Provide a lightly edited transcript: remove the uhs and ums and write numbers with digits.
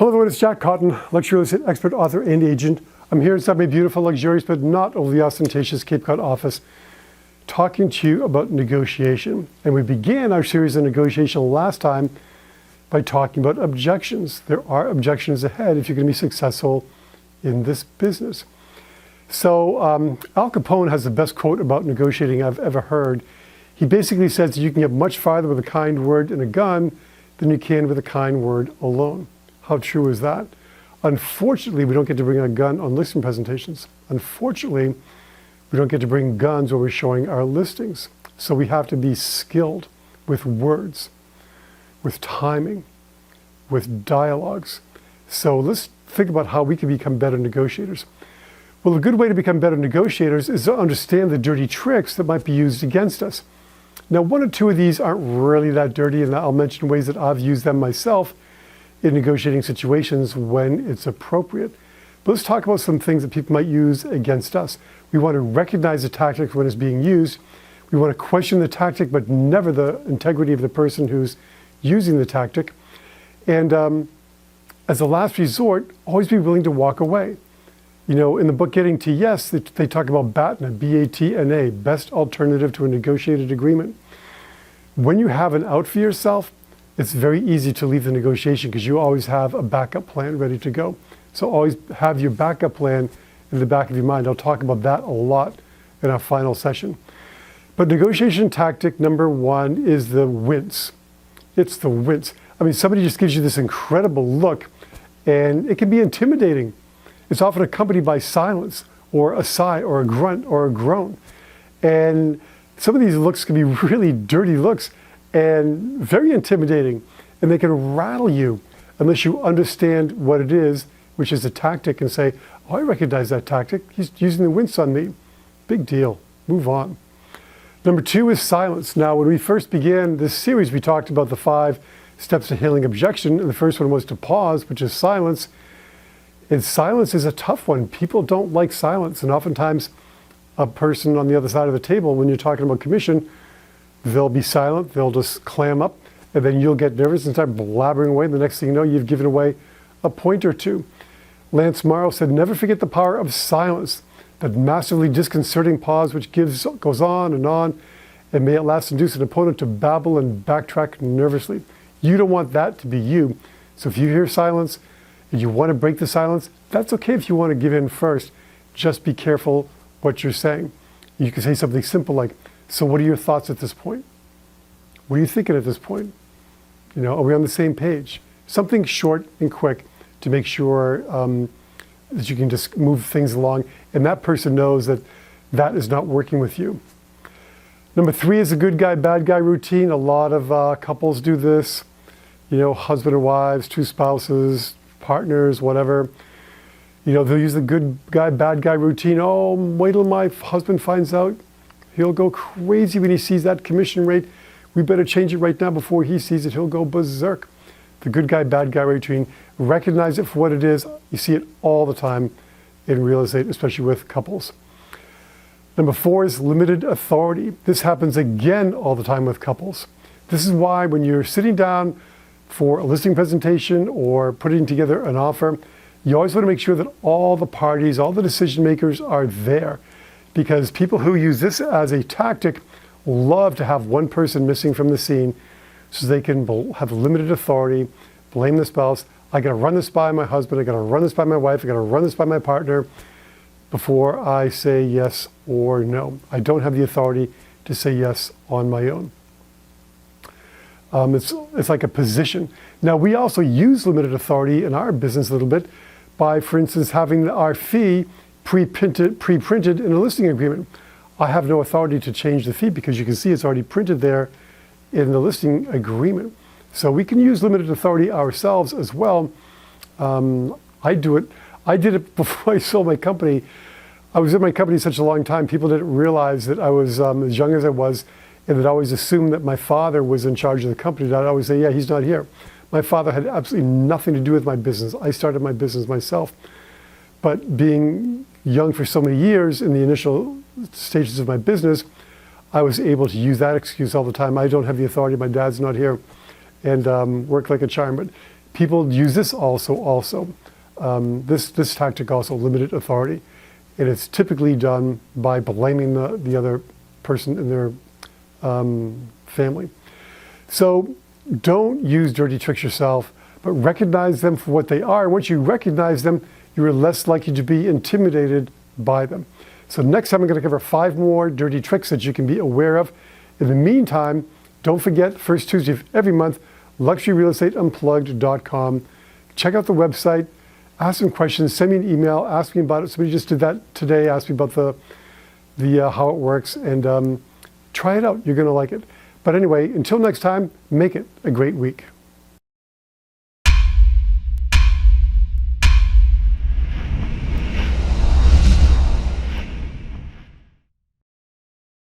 Hello everyone, it's Jack Cotton, luxury real estate expert, author, and agent. I'm here inside my beautiful, luxurious, but not overly ostentatious Cape Cod office, talking to you about negotiation. And we began our series on negotiation last time by talking about objections. There are objections ahead if you're going to be successful in this business. So Al Capone has the best quote about negotiating I've ever heard. He basically says that you can get much farther with a kind word and a gun than you can with a kind word alone. How true is that? Unfortunately, we don't get to bring a gun on listing presentations. Unfortunately, we don't get to bring guns where we're showing our listings. So we have to be skilled with words, with timing, with dialogues. So let's think about how we can become better negotiators. Well, a good way to become better negotiators is to understand the dirty tricks that might be used against us. Now, one or two of these aren't really that dirty, and I'll mention ways that I've used them myself in negotiating situations when it's appropriate. But let's talk about some things that people might use against us. We want to recognize the tactic when it's being used. We want to question the tactic, but never the integrity of the person who's using the tactic. And as a last resort, always be willing to walk away. You know, in the book Getting to Yes, they talk about BATNA, B-A-T-N-A, best alternative to a negotiated agreement. When you have an out for yourself, it's very easy to leave the negotiation because you always have a backup plan ready to go. So always have your backup plan in the back of your mind. I'll talk about that a lot in our final session. But negotiation tactic number one is the wince. It's the wince. I mean, somebody just gives you this incredible look and it can be intimidating. It's often accompanied by silence or a sigh or a grunt or a groan. And some of these looks can be really dirty looks and very intimidating, and they can rattle you unless you understand what it is, which is a tactic, and say, oh, I recognize that tactic. He's using the wince on me. Big deal. Move on. Number two is silence. Now, when we first began this series, we talked about the 5 steps to handling objection, and the first one was to pause, which is silence. And silence is a tough one. People don't like silence, and oftentimes a person on the other side of the table, when you're talking about commission, they'll be silent, they'll just clam up, and then you'll get nervous and start blabbering away. The next thing you know, you've given away a point or two. Lance Morrow said, never forget the power of silence, that massively disconcerting pause which goes on, and may at last induce an opponent to babble and backtrack nervously. You don't want that to be you. So if you hear silence and you want to break the silence, that's okay if you want to give in first. Just be careful what you're saying. You can say something simple like, so what are your thoughts at this point? What are you thinking at this point? You know, are we on the same page? Something short and quick to make sure that you can just move things along, and that person knows that that is not working with you. Number 3 is a good guy, bad guy routine. A lot of couples do this. You know, husband and wives, 2 spouses, partners, whatever. You know, they'll use the good guy, bad guy routine. Oh, wait till my husband finds out. He'll go crazy when he sees that commission rate. We better change it right now before he sees it. He'll go berserk. The good guy, bad guy routine. Recognize it for what it is. You see it all the time in real estate, especially with couples. Number 4 is limited authority. This happens again all the time with couples. This is why when you're sitting down for a listing presentation or putting together an offer, you always want to make sure that all the parties, all the decision makers are there. Because people who use this as a tactic love to have one person missing from the scene so they can have limited authority, blame the spouse. I got to run this by my husband, I got to run this by my wife, I got to run this by my partner before I say yes or no. I don't have the authority to say yes on my own. It's like a position. Now, we also use limited authority in our business a little bit by, for instance, having our fee pre-printed in a listing agreement. I have no authority to change the fee because you can see it's already printed there in the listing agreement. So we can use limited authority ourselves as well. I did it before I sold my company. I was in my company such a long time, people didn't realize that I was as young as I was, and that I always assumed that my father was in charge of the company. I'd always say, yeah, he's not here. My father had absolutely nothing to do with my business. I started my business myself. But being young for so many years in the initial stages of my business, I was able to use that excuse all the time. I don't have the authority, my dad's not here, and work like a charm. But people use this also. This tactic also, limited authority. And it's typically done by blaming the other person in their family. So don't use dirty tricks yourself, but recognize them for what they are. Once you recognize them, you are less likely to be intimidated by them. So next time I'm going to cover 5 more dirty tricks that you can be aware of. In the meantime, don't forget, first Tuesday of every month, luxuryrealestateunplugged.com. Check out the website, ask some questions, send me an email, ask me about it. Somebody just did that today, asked me about the how it works, and try it out. You're going to like it. But anyway, until next time, make it a great week.